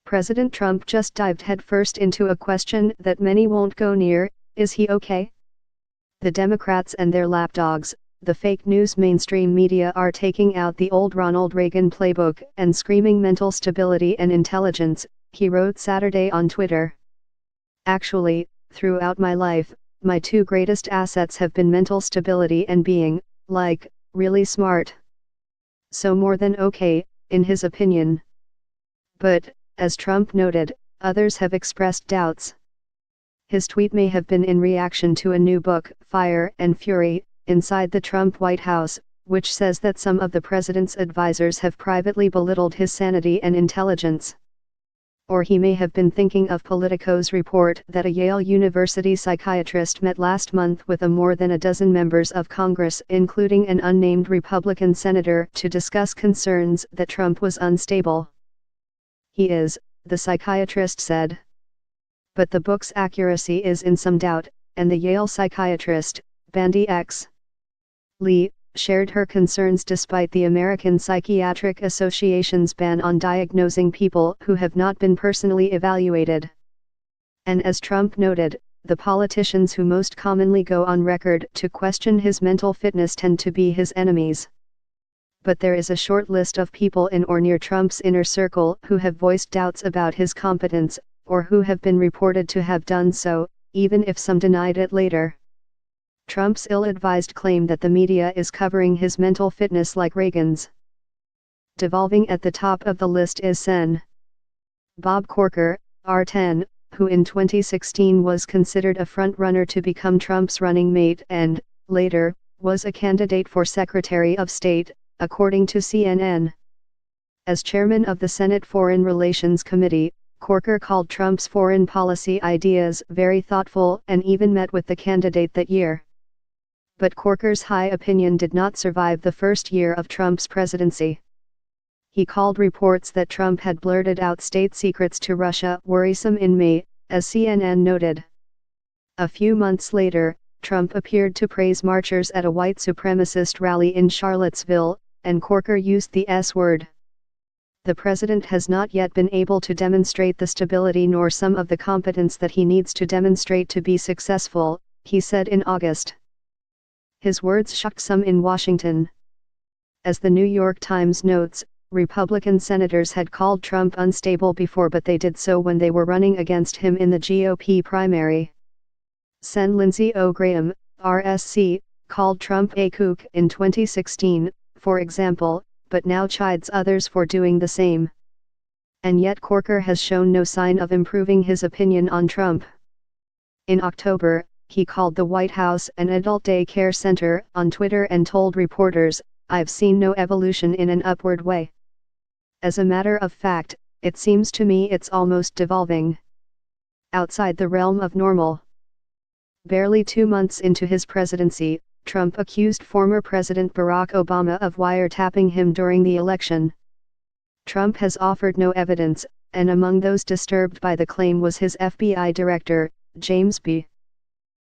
President Trump just dived headfirst into a question that many won't go near: is he okay? The Democrats and their lapdogs, the fake news mainstream media, are taking out the old Ronald Reagan playbook and screaming mental stability and intelligence, he wrote Saturday on Twitter. Actually, throughout my life, my two greatest assets have been mental stability and being, like, really smart. So more than okay, in his opinion. But, as Trump noted, others have expressed doubts. His tweet may have been in reaction to a new book, Fire and Fury, Inside the Trump White House, which says that some of the president's advisors have privately belittled his sanity and intelligence. Or he may have been thinking of Politico's report that a Yale University psychiatrist met last month with more than a dozen members of Congress, including an unnamed Republican senator, to discuss concerns that Trump was unstable. He is, the psychiatrist said. But the book's accuracy is in some doubt, and the Yale psychiatrist, Bandy X. Lee, shared her concerns despite the American Psychiatric Association's ban on diagnosing people who have not been personally evaluated. And as Trump noted, the politicians who most commonly go on record to question his mental fitness tend to be his enemies. But there is a short list of people in or near Trump's inner circle who have voiced doubts about his competence, or who have been reported to have done so, even if some denied it later. Trump's ill-advised claim that the media is covering his mental fitness like Reagan's. Devolving at the top of the list is Sen. Bob Corker, R10, who in 2016 was considered a front-runner to become Trump's running mate and, later, was a candidate for Secretary of State, according to CNN. As chairman of the Senate Foreign Relations Committee, Corker called Trump's foreign policy ideas very thoughtful and even met with the candidate that year. But Corker's high opinion did not survive the first year of Trump's presidency. He called reports that Trump had blurted out state secrets to Russia worrisome in May, as CNN noted. A few months later, Trump appeared to praise marchers at a white supremacist rally in Charlottesville, and Corker used the S word. The president has not yet been able to demonstrate the stability nor some of the competence that he needs to demonstrate to be successful, he said in August. His words shocked some in Washington. As the New York Times notes, Republican senators had called Trump unstable before, but they did so when they were running against him in the GOP primary. Sen. Lindsey O. Graham, RSC, called Trump a kook in 2016, for example, but now chides others for doing the same. And yet Corker has shown no sign of improving his opinion on Trump. In October, he called the White House an adult day care center on Twitter and told reporters, "I've seen no evolution in an upward way. As a matter of fact, it seems to me it's almost devolving outside the realm of normal." Barely 2 months into his presidency, Trump accused former President Barack Obama of wiretapping him during the election. Trump has offered no evidence, and among those disturbed by the claim was his FBI director, James B.